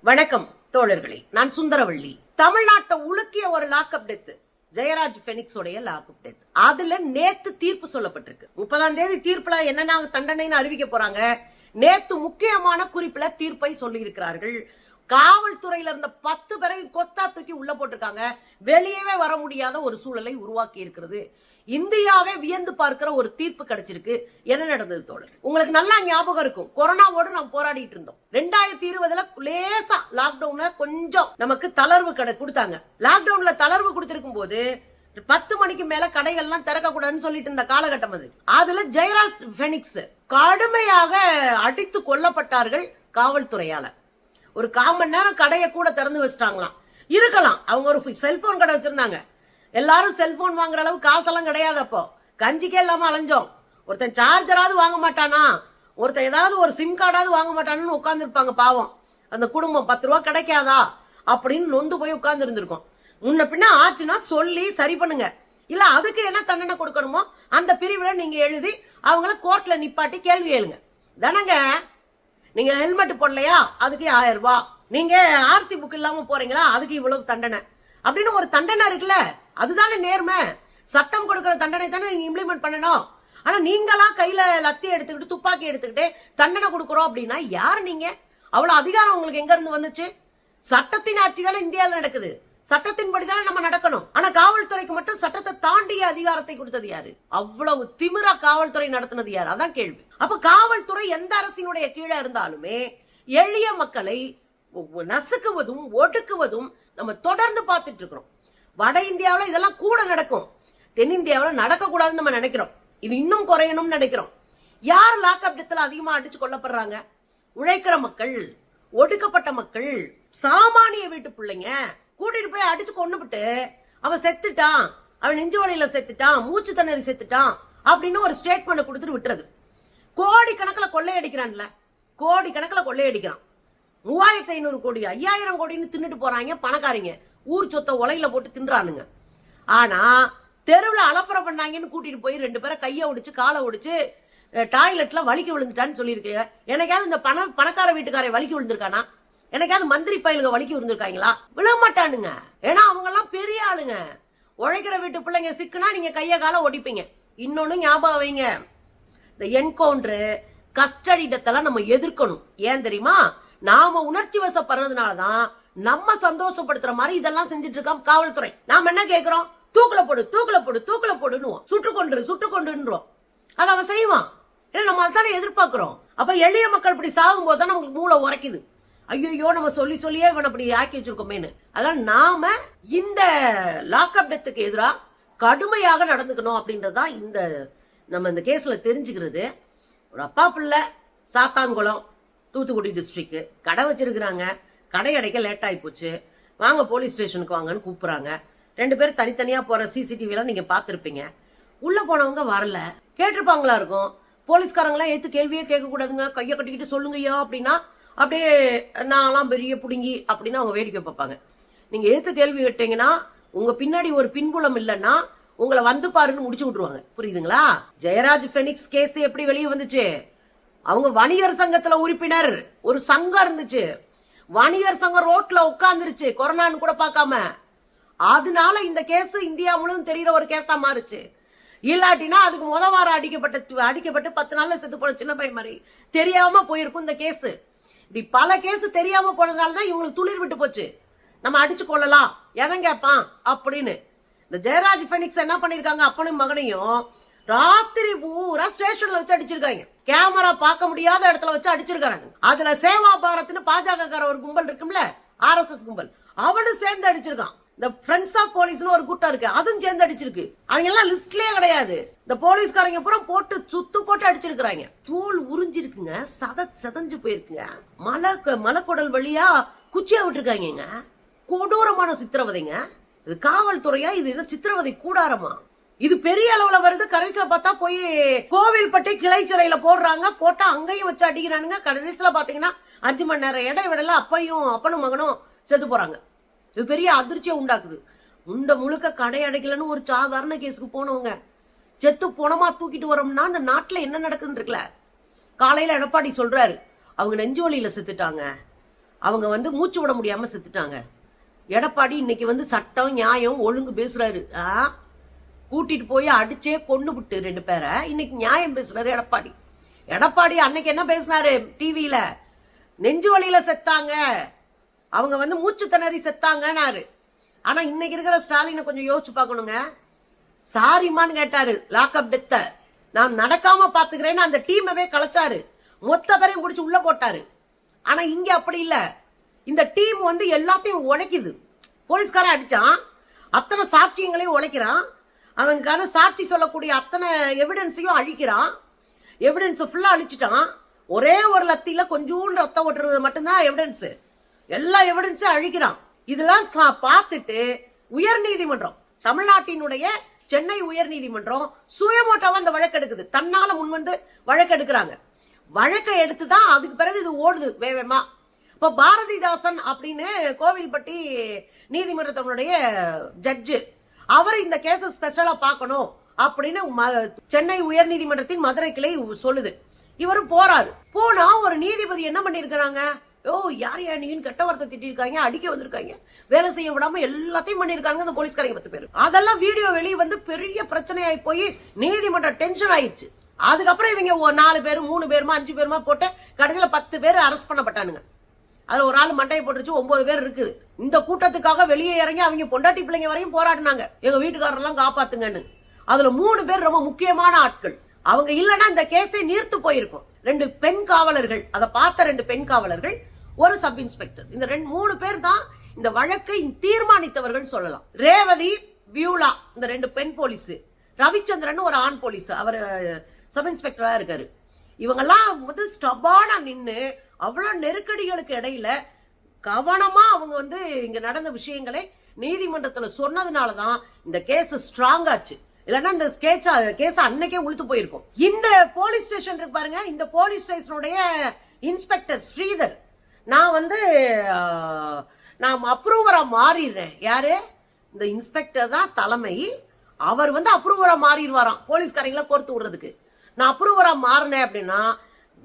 வணக்கம் தோழர்களே, நான் சுந்தரவள்ளி. தமிழ்நாட்டை உலுக்கிய ஒரு லாக்அப் டெத், ஜெயராஜ் பெனிக்ஸ் உடைய லாக்அப் டெத். அதுல நேத்து தீர்ப்பு சொல்லப்பட்டிருக்கு. 30ஆம் தேதி தீர்ப்புல என்னென்ன தண்டனைன்னு அறிவிக்க போறாங்க. நேத்து முக்கியமான குறிப்புல தீர்ப்பை சொல்லி இருக்கிறார்கள். காவல்துறையில இருந்த 10 பேரை கொத்தா தூக்கி உள்ள போட்டிருக்காங்க. வெளியவே வர முடியாத ஒரு சூழலை உருவாக்கி இருக்கிறது. இந்தியாவே வியந்து பார்க்கிற ஒரு தீர்ப்பு கிடைச்சிருக்கு. என்ன நடந்தது தோழர்? உங்களுக்கு நல்லா ஞாபகம் இருக்கும், கொரோனாவோடு நாம் போராடிட்டு இருந்தோம். 2020 லேசா லாக்டவுன்ல கொஞ்சம் நமக்கு தளர்வு கொடுத்தாங்க. லாக்டவுன்ல தளர்வு கொடுத்திருக்கும் போது 10 மணிக்கு மேல கடைகள்லாம் திறக்க கூடாதுன்னு சொல்லிட்டு இருந்த காலகட்டம் அது. அதுல ஜெயராஜ் பெனிக்ஸ் கடுமையாக அடித்து கொல்லப்பட்டார்கள் காவல்துறையால. ஒரு 1/4 மணி நேரம் கடையை கூட திறந்து வச்சுட்டாங்களாம். இருக்கலாம், அவங்க ஒரு செல்போன் கடை வச்சிருந்தாங்க. எல்லாரும் செல்போன் வாங்குற அளவு காசெல்லாம் கிடையாது. அப்போ கஞ்சிக்கே இல்லாம அலைஞ்சோம். ஒருத்தன் சார்ஜராவது வாங்க மாட்டானா, ஒருத்தன் ஏதாவது ஒரு சிம் கார்டாவது வாங்க மாட்டானு உட்கார்ந்து இருப்பாங்க. பாவம் அந்த குடும்பம் 10 ரூபா கிடைக்காதா அப்படின்னு நொந்து போய் உட்கார்ந்து இருந்திருக்கும். முன்ன பின்ன ஆச்சுன்னா சொல்லி சரி பண்ணுங்க. இல்ல அதுக்கு என்ன தண்டனை கொடுக்கணுமோ அந்த பிரிவுல நீங்க எழுதி அவங்கள கோர்ட்ல நிப்பாட்டி கேள்வி எழுங்க தானங்க. நீங்க ஹெல்மெட் போடலையா, அதுக்கு 1000 ரூபாய். நீங்க ஆர்சி புக் இல்லாம போறீங்களா, அதுக்கு இவ்வளவு தண்டனை அப்படின்னு ஒரு தண்டனை இருக்குல்ல. அதுதானே நேர்மை. சட்டம் கொடுக்கிற தண்டனை தானே நீங்க இம்ப்ளிமெண்ட் பண்ணணும். ஆனா நீங்களா கையில லத்தி எடுத்துக்கிட்டு துப்பாக்கி எடுத்துக்கிட்டு தண்டனை கொடுக்கறோம் அப்படின்னா யாரு நீங்க? அவ்வளவு அதிகாரம் உங்களுக்கு எங்க இருந்து வந்துச்சு? சட்டத்தின் ஆட்சி தானே இந்தியாவில் நடக்குது. சட்டத்தின்படி தானே நம்ம நடக்கணும். ஆனா காவல்துறைக்கு மட்டும் சட்டத்தை தாண்டிய அதிகாரத்தை கொடுத்தது யாரு? அவ்வளவு திமிரா காவல்துறை நடத்தினது யாரு? அதான் கேள்வி. அப்ப காவல்துறை எந்த அரசினுடைய கீழே இருந்தாலுமே எளிய மக்களை நசுக்குவதும் ஒடுக்குவதும் நம்ம தொடர்ந்து பார்த்துட்டு இருக்கிறோம். வட இந்தியாவில் இதெல்லாம் கூட நடக்கும், தென்னிந்தியாவில் நடக்க கூடாதுன்னு நம்ம நினைக்கிறோம். இது இன்னும் குறையணும்னு நினைக்கிறோம். யார் லாக்அப் டெத்ல அதிகமா அடிச்சு கொல்லப்படுறாங்க? உழைக்கிற மக்கள், ஒடுக்கப்பட்ட மக்கள், சாமானிய வீட்டு பிள்ளைங்க. கூட்டிட்டு போய் அடிச்சு கொண்டுபிட்டு அவன் செத்துட்டான், அவன் நெஞ்சு வலியில செத்துட்டான், மூச்சு திணறி செத்துட்டான் அப்படின்னு ஒரு ஸ்டேட்மெண்ட் கொடுத்துட்டு விட்டுறது. கோடி கணக்கில் கொள்ளையடிக்கிறான்ல, கோடி கணக்கில் கொள்ளையடிக்கிறான். 3500 கோடி 5000 கோடின்னு தின்னுட்டு போறாங்க பணக்காரங்க. ஊர் சொத்தை உலையில போட்டு தின்றானுங்க. ஆனா தெருவில் அலப்பறை பண்ணாங்கன்னு கூட்டிட்டு போய் 2 பேரை கையை ஒடிச்சு காலை ஒடிச்சு டாய்லெட்ல வலிக்கு விழுந்துட்டான்னு சொல்லியிருக்கீங்க. எனக்காவது இந்த பணக்கார வீட்டுக்காரை வலிக்கு விழுந்திருக்கானா? எனக்காவது மந்திரி பயலுங்க வலிக்கு விழுந்திருக்காங்களா? விழ மாட்டானுங்க. ஏன்னா அவங்க எல்லாம் பெரிய ஆளுங்க. உழைக்கிற வீட்டு பிள்ளைங்க சிக்குனா நீங்க கைய கால ஒடிப்பீங்க. இன்னொன்னு ஞாபகம் வைங்க, இந்த என்கவுண்டர் கஸ்டடி டெத்தெல்லாம் நம்ம எதிர்க்கணும். ஏன் தெரியுமா? நாம உணர்ச்சி வசப்படுறதுனாலதான் நம்ம சந்தோஷப்படுத்துற மாதிரி இதெல்லாம் செஞ்சுட்டு இருக்கோம் காவல்துறை. நாம என்ன கேட்கிறோம்? தூக்குல போடு, தூக்குல போடு, தூக்குல போடுன்னு சுட்டு கொண்டுன்றோம். அதை அவன் செய்வான். ஏன்னா நம்ம அதானே எதிர்பார்க்கிறோம். அப்ப எளிய மக்கள் இப்படி சாகும் போதுதான் நமக்கு மூளை உரைக்குது. ஐயோ நம்ம சொல்லியே இவன் அப்படி ஆக்கி வச்சிருக்கோமேனு. அதனால நாம இந்த லாக்அப் டெத்துக்கு எதிராக கடுமையாக நடந்துக்கணும் அப்படின்றதான் இந்த நம்ம இந்த கேஸ்ல தெரிஞ்சுக்கிறது. ஒரு அப்பா பிள்ளை சாத்தான்குளம் தூத்துக்குடி டிஸ்ட்ரிக்ட் கடை வச்சிருக்கிறாங்க. கடை அடைக்க லேட் ஆகி போச்சு, வாங்க போலீஸ் ஸ்டேஷனுக்கு வாங்கன்னு கூப்பிடுறாங்க. 2 பேர் தனித்தனியா போற சிசிடிவிலாம் நீங்க பாத்துருப்பீங்க. உள்ள போனவங்க வரல, கேட்டிருப்பாங்களா இருக்கும். போலீஸ்காரங்களாம் ஏத்து கேள்வியே கேட்க கூடாதுங்க, கையை கட்டிக்கிட்டு சொல்லுங்கய்யா அப்படின்னா அப்படியே நான்லாம் பெரிய புடுங்கி அப்படின்னு அவங்க வேடிக்கை பார்ப்பாங்க. நீங்க ஏத்து கேள்வி கேட்டீங்கன்னா உங்க பின்னாடி ஒரு பின்புலம் இல்லைன்னா உங்களை வந்து பாருன்னு முடிச்சு விட்டுருவாங்க. புரியுதுங்களா? ஜெயராஜ் பெனிக்ஸ் கேஸ் எப்படி வெளியே வந்துச்சு? அவங்க வணிகர் சங்கத்துல உறுப்பினர், ஒரு சங்கம் இருந்துச்சு. வணிகர் சங்கம் ரோட்ல உட்கார்ந்துருச்சு கொரோனான்னு கூட பார்க்காம. அதனால இந்த கேஸ் இந்தியா முழுவதும் தெரிகிற ஒரு கேஸா மாறுச்சு. இல்லாட்டினா அதுக்கு வாரம் அடிக்கப்பட்டு 10 நாள்ல செத்து போன சின்ன பையன் மாதிரி தெரியாம போயிருக்கும் இந்த கேஸ். இப்படி பல கேஸ் தெரியாம போனதுனாலதான் இவங்களுக்கு துளிர் விட்டு போச்சு. நம்ம அடிச்சு கொள்ளலாம், எவன் கேட்பான் அப்படின்னு. இந்த ஜெயராஜ் பெனிக்ஸ் என்ன பண்ணிருக்காங்க? அப்பனும் மகனையும் ராத்திரி பூரா ஸ்டேஷன்ல வச்சு அடிச்சிருக்காங்க. கேமரா பார்க்க முடியாத இடத்துல வச்சு அடிச்சிருக்காங்க. அதுல சேவா பாரத்னு பாஜக ஒரு கும்பல் இருக்கும்ல, RSS கும்பல், அவனும் சேர்ந்து அடிச்சிருக்கான். இந்த ஃப்ரெண்ட்ஸ் ஆஃப் போலீஸ்னு ஒரு கூட்டம் இருக்கு, அதுவும் சேர்ந்து அடிச்சிருக்கு. அவங்க எல்லாம் லிஸ்ட்லயே கிடையாது. இந்த போலீஸ்காரங்க பூரா போட்டு சுத்து போட்டு அடிச்சிருக்காங்க. தூள் உறிஞ்சிருக்குங்க, சதஞ்சு போயிருக்குங்க. மலைக்குடல் வழியா குச்சியா விட்டுருக்காங்க. கொடூரமான சித்திரவதைங்க. இது காவல்துறையா? இது என்ன சித்திரவதை கூடாரமா? இது பெரிய அளவுல வருது. கடைசியில பார்த்தா போய் கோவில்பட்டி கிளை சிறையில போடுறாங்க. போட்டா அங்கேயும் வச்சு அடிக்கிறானுங்க. கடைசியில பாத்தீங்கன்னா 5 மணி நேரம் இடைவெளியில அப்பனும் மகனும் செத்து போறாங்க. இது பெரிய அதிர்ச்சியை உண்டாக்குது. முழுக்க கடை அடைக்கலன்னு ஒரு சாதாரண கேஸுக்கு போனவங்க செத்து போனமா தூக்கிட்டு வரோம்னா அந்த நாட்டுல என்ன நடக்குதுன்னு இருக்குல்ல. காலையில எடப்பாடி சொல்றாரு அவங்க நெஞ்சு வலியில செத்துட்டாங்க, அவங்க வந்து மூச்சு விட முடியாம செத்துட்டாங்க. எடப்பாடி இன்னைக்கு வந்து சட்டம் நியாயம் ஒழுங்கு பேசுறாரு. கூட்டிட்டு போய் அடிச்சே கொண்டு விட்டு 2 பேரை இன்னைக்கு நியாயம் பேசுறாரு எடப்பாடி. எடப்பாடி அன்னைக்கு என்ன பேசினாரு டிவியில? நெஞ்சு வலியில செத்தாங்க, அவங்க வந்து மூச்சு திணறி செத்தாங்கன்னாரு. ஆனா இன்னைக்கு இருக்கிற ஸ்டாலினை கொஞ்சம் யோசிச்சு பார்க்கணுங்க. சாரிமான்னு கேட்டாரு லாக்அப் டெத்த, நான் நடக்காம பாத்துக்கிறேன்னு அந்த டீமவே கலைச்சாரு, மொத்த பேரையும் பிடிச்சு உள்ள போட்டாரு. ஆனா இங்க அப்படி இல்ல, இந்த டீம் வந்து எல்லாத்தையும் உழைக்குது. போலீஸ்காரன் அடிச்சான், அத்தனை சாட்சியங்களையும் உழைக்கிறான், அவனுக்கான சாட்சி சொல்லக்கூடிய அத்தனை எவிடன்ஸையும் அழிக்கிறான், எவிடன்ஸ் ஃபுல்லா அழிச்சிட்டான். ஒரே ஒரு லத்தியில கொஞ்சோண்டு ரத்தம் ஓட்டுறது மட்டும்தான் எவிடன்ஸ், எல்லா எவிடன்ஸும் அழிக்கிறான். இதெல்லாம் பார்த்துட்டு உயர் நீதிமன்றம், தமிழ்நாட்டினுடைய சென்னை உயர் நீதிமன்றம் சுயமோட்டாவா அந்த வழக்கு எடுக்குது. தன்னால முன் வந்து வழக்கு எடுக்கிறாங்க. வழக்கை எடுத்துதான் அதுக்கு பிறகு இது ஓடுது வேகமா. இப்ப பாரதிதாசன் அப்படின்னு கோவில்பட்டி நீதிமன்றத்தினுடைய ஜட்ஜு, அவர் இந்த கேஸ ஸ்பெஷலா பார்க்கணும் அப்படின்னு சென்னை உயர் நீதிமன்றத்தின் மதுரை கிளை சொல்லுது. இவரும் போறாரு. போனா ஒரு நீதிபதி என்ன பண்ணிருக்காங்க, யார் நீன்னு கெட்ட வார்த்தை திட்டிருக்காங்க, அடிக்க வந்திருக்காங்க, வேலை செய்ய விடாம எல்லாத்தையும் பண்ணிருக்காங்க அந்த போலீஸ்காரங்க 10 பேர். அதெல்லாம் வீடியோ வெளியே வந்து பெரிய பிரச்சனையாயி போய் நீதிமன்றம் டென்ஷன் ஆயிடுச்சு. அதுக்கப்புறம் இவங்க 4 பேர் 3 பேருமா 5 பேருமா போட்டு கடைசியில 10 பேர் அரெஸ்ட் பண்ணப்பட்டானுங்க. அதுல ஒரு ஆள் மண்டையை போட்டுருச்சு, 9 பேர் இருக்குது. இந்த கூட்டத்துக்காக வெளியே இறங்கி அவங்க பொண்டாட்டி பிள்ளைங்க வரையும் போராடினாங்க, எங்க வீட்டுக்காரெல்லாம் காப்பாத்துங்கன்னு. அதுல 3 பேர் ரொம்ப முக்கியமான ஆட்கள். அவங்க இல்லைன்னா இந்த கேஸை நீர்த்து போயிருக்கும். 2 பெண் காவலர்கள், அதை பார்த்த 2 பெண் காவலர்கள், ஒரு சப் இன்ஸ்பெக்டர், இந்த 3 பேர் தான் இந்த வழக்கை தீர்மானித்தவர்கள் சொல்லலாம். ரேவதி, பியூலா இந்த 2 பெண் போலீஸ், ரவிச்சந்திரன் ஒரு ஆண் போலீஸ், அவர் சப் இன்ஸ்பெக்டரா இருக்காரு. இவங்கெல்லாம் வந்து ஸ்டபானா நின்று அவ்வளவு நெருக்கடிகளுக்கு இடையில கவனமா அவங்க வந்து இங்க நடந்த விஷயங்களை நீதிமன்றத்துல சொன்னதுனாலதான் இந்த கேஸ் ஸ்ட்ராங் ஆச்சு. இல்லன்னா இந்த கேஸ் அன்னைக்கே உளுத்து போயிருக்கும். இந்த போலீஸ் ஸ்டேஷன் இருக்கு பாருங்க, இந்த போலீஸ் ஸ்டேஷனுடைய இன்ஸ்பெக்டர் ஸ்ரீதர், நான் வந்து நான் அப்ரூவரா மாறிடுறேன். யாரு? இந்த இன்ஸ்பெக்டர் தான் தலைமை. அவர் வந்து அப்ரூவரா மாறிடுவாராம் போலீஸ்காரங்களை கோர்த்து விடுறதுக்கு. நான் அப்ரூவரா மாறினேன் அப்படின்னா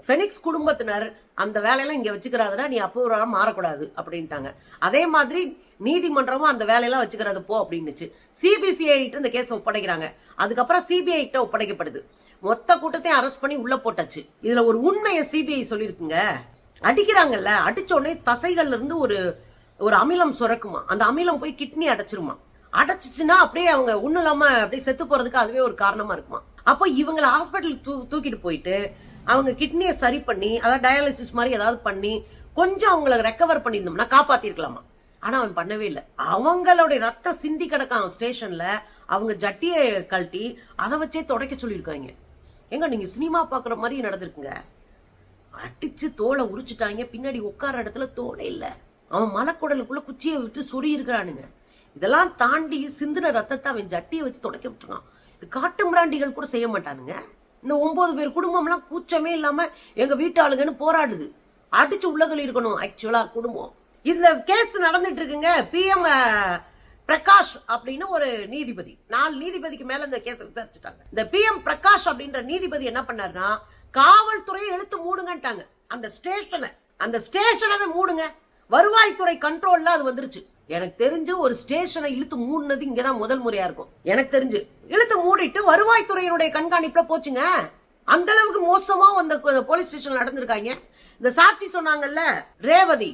ஃபெனிக்ஸ் குடும்பத்தினர் அந்த வேலையெல்லாம் இங்க வச்சுக்கிறாதுன்னா நீ அப்ரூவரா மாறக்கூடாது அப்படின்ட்டாங்க. அதே மாதிரி நீதிமன்றமும் அந்த வேலையெல்லாம் வச்சுக்கிறது போ அப்படின்னுச்சு. சிபிசிஐ இந்த கேஸ் ஒப்படைக்கிறாங்க. அதுக்கப்புறம் சிபிஐ கிட்ட ஒப்படைக்கப்படுது. மொத்த கூட்டத்தையும் அரெஸ்ட் பண்ணி உள்ள போட்டாச்சு. இதுல ஒரு உண்மையை சிபிஐ சொல்லிருக்குங்க. அடிக்கிறாங்கல்ல, அடிச்ச உடனே தசைகள்ல இருந்து ஒரு அமிலம் சுரக்குமா, அந்த அமிலம் போய் கிட்னி அடைச்சிருமா. அடைச்சிச்சுன்னா அப்படியே அவங்க ஒண்ணும் இல்லாம அப்படியே செத்து போறதுக்கு அதுவே ஒரு காரணமா இருக்குமா. அப்போ இவங்களை ஹாஸ்பிட்டலுக்கு தூக்கிட்டு போயிட்டு அவங்க கிட்னியை சரி பண்ணி, அதாவது டயாலிசிஸ் மாதிரி ஏதாவது பண்ணி கொஞ்சம் அவங்களை ரெக்கவர் பண்ணியிருந்தோம்னா காப்பாத்திருக்கலாமா. ஆனா அவன் பண்ணவே இல்லை. அவங்களுடைய ரத்த சிந்தி கிடக்கான் ஸ்டேஷன்ல. அவங்க ஜட்டியை கழட்டி அதை வச்சே துடைக்க சொல்லியிருக்காங்க. எங்க நீங்க சினிமா பாக்குற மாதிரி நடந்திருக்குங்க. அடிச்சு தோலை உரிச்சுட்டாங்க. பின்னாடி உட்கார இடத்துல தோலை இல்ல. அவன் மலைக்குடலுக்குள்ள குச்சியை விட்டு சொறி இருக்கிறானுங்க. இதெல்லாம் தாண்டி சிந்தின ரத்தத்தை அவன் ஜட்டியை வச்சு துடைக்க விட்டுருக்கான். இது காட்டு மிராண்டிகள் கூட செய்ய மாட்டானுங்க. இந்த 9 பேர் குடும்பம் எல்லாம் கூச்சமே இல்லாம எங்க வீட்டாளுங்கன்னு போராடுது. அடிச்சு உள்ளதுல இருக்கணும் ஆக்சுவலா குடும்பம். இந்த கேஸ் நடந்துட்டு இருக்குங்க. PM பிரகாஷ் அப்படின்னு ஒரு நீதிபதி, 4 நீதிபதிக்கு மேல இந்த கேஸ் விசாரிச்சுட்டாங்க. இந்த PM பிரகாஷ் அப்படின்ற நீதிபதி என்ன பண்ணாருன்னா, காவல்துறையை இழுத்து மூடுங்கட்டாங்க. அந்த ஸ்டேஷனவே மூடுங்க. வருவாய்த்துறை கண்ட்ரோல்ல அது வந்துருச்சு. எனக்கு தெரிஞ்சு ஒரு ஸ்டேஷனை இழுத்து மூடினது இங்கதான் முதல் முறையா இருக்கும். எனக்கு தெரிஞ்சு இழுத்து மூடிட்டு வருவாய்த்துறையினுடைய கண்காணிப்புல போச்சுங்க. அந்த அளவுக்கு மோசமா அந்த போலீஸ் ஸ்டேஷன்ல நடந்திருக்காங்க. இந்த சாட்சி சொன்னாங்கல்ல ரேவதி,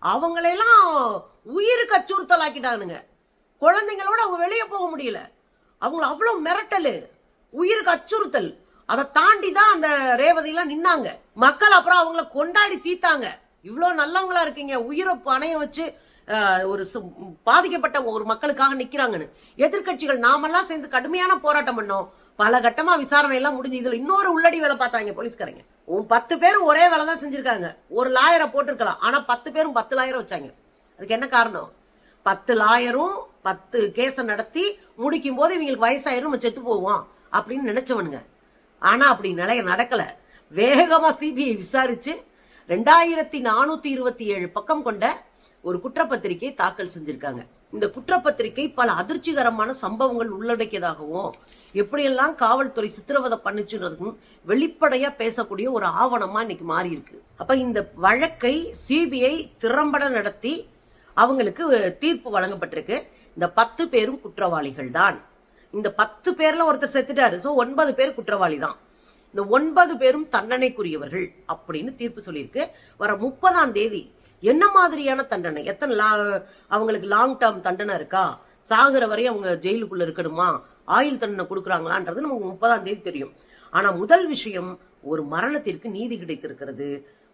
அவங்களெல்லாம் உயிருக்கு அச்சுறுத்தல் ஆக்கிட்டானுங்க. குழந்தைங்களோட அவங்க வெளியே போக முடியல. அவங்கள அவ்வளவு மிரட்டலு, உயிருக்கு அச்சுறுத்தல். அதை தாண்டி தான் அந்த ரேவதி எல்லாம் நின்னாங்க. மக்கள் அப்புறம் அவங்கள கொண்டாடி தீத்தாங்க. இவ்வளவு நல்லவங்களா இருக்கீங்க, உயிரை பணைய வச்சு ஒரு பாதிக்கப்பட்ட ஒரு மக்களுக்காக நிக்கிறாங்கன்னு. எதிர்கட்சிகள் நாமெல்லாம் சேர்ந்து கடுமையான போராட்டம் பண்ணோம். பல கட்டமா விசாரணை எல்லாம் முடிஞ்சு. இதுல இன்னொரு உள்ளடி வேலை பார்த்தாங்க போலீஸ்காரங்க. 10 பேரும் ஒரே வேலை தான் செஞ்சிருக்காங்க. ஒரு லாயரை போட்டிருக்கலாம், ஆனா 10 பேரும் 10 லாயரை வச்சாங்க. அதுக்கு என்ன காரணம்? 10 லாயரும் 10 கேஸ நடத்தி முடிக்கும் போது இவங்களுக்கு வயசாயிரும், நம்ம செத்து போவோம் அப்படின்னு நினைச்சவனுங்க. ஆனா அப்படி நடக்கல. வேகமா சிபிஐ விசாரிச்சு 2427 பக்கம் கொண்ட ஒரு குற்றப்பத்திரிகை தாக்கல் செஞ்சிருக்காங்க. இந்த குற்றப்பத்திரிகை பல அதிர்ச்சிகரமான சம்பவங்கள் உள்ளடக்கியதாகவும் எப்படியெல்லாம் காவல்துறை சித்திரவதை பண்ணுச்சுன்றதுக்கும் வெளிப்படையா பேசக்கூடிய ஒரு ஆவணமா இன்னைக்கு மாறி இருக்கு. அப்ப இந்த வழக்கை சிபிஐ திறம்பட நடத்தி அவங்களுக்கு தீர்ப்பு வழங்கப்பட்டிருக்கு. இந்த 10 பேரும் குற்றவாளிகள் தான். இந்த 10 பேர்ல ஒருத்தர் செத்துட்டாரு. சோ 9 பேர் குற்றவாளி தான். இந்த 9 பேரும் தண்டனைக்குரியவர்கள் அப்படின்னு தீர்ப்பு சொல்லியிருக்கு. வர 30ஆம் தேதி என்ன மாதிரியான தண்டனை, எத்தனை அவங்களுக்கு லாங் டேர்ம் தண்டனை இருக்கா, சாகுற வரை அவங்க ஜெயிலுக்குள்ள இருக்கணுமா, ஆயுள் தண்டனை கொடுக்குறாங்களான்றது நமக்கு 30ஆம் தேதி தெரியும். ஆனா முதல் விஷயம், ஒரு மரணத்திற்கு நீதி கிடைத்திருக்கிறது.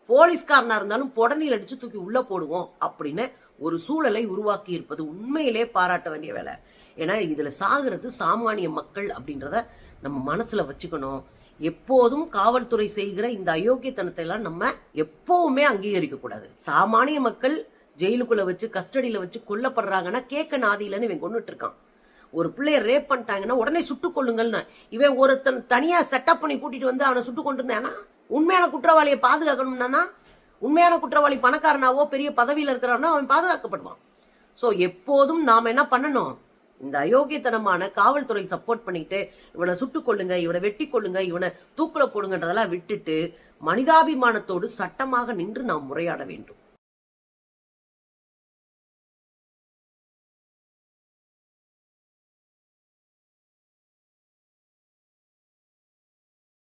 போலீஸ்காரனா இருந்தாலும் புடனில் அடிச்சு தூக்கி உள்ள போடுவோம் அப்படின்னு ஒரு சூழலை உருவாக்கி இருப்பது உண்மையிலே பாராட்ட வேண்டிய வேலை. ஏன்னா இதுல சாகுறது சாமானிய மக்கள் அப்படின்றத நம்ம மனசுல வச்சுக்கணும். எப்போதும் காவல்துறை செய்கிற இந்த அயோக்கியத்தனத்தை எல்லாம் நம்ம எப்பவுமே அங்கீகரிக்க கூடாது. சாமானிய மக்கள் ஜெயிலுக்குள்ள வச்சு கஸ்டடியில வச்சு கொல்லப்படுறாங்கன்னா கேட்க நாதியிலன்னு இவன் கொண்டுட்டு இருக்கான். ஒரு பிள்ளைய ரேப் பண்ணிட்டாங்கன்னா உடனே சுட்டுக் கொள்ளுங்கள்னு இவன் ஒருத்தன் தனியா செட்டப் பண்ணி கூட்டிட்டு வந்து அவனை சுட்டு கொண்டு இருந்தானா, உண்மையான குற்றவாளியை பாதுகாக்கணும்னா, உண்மையான குற்றவாளி பணக்காரனாவோ பெரிய பதவியில இருக்கிறானோ அவன் பாதுகாக்கப்படுவான். சோ எப்போதும் நாம என்ன பண்ணணும், இந்த அயோக்கியத்தனமான காவல்துறை சப்போர்ட் பண்ணிட்டு இவனை சுட்டுக் கொள்ளுங்க, இவனை வெட்டி கொள்ளுங்க, இவனை தூக்குல போடுங்கன்றதெல்லாம் விட்டுட்டு மனிதாபிமானத்தோடு சட்டமாக நின்று நாம் முறையாட வேண்டும்.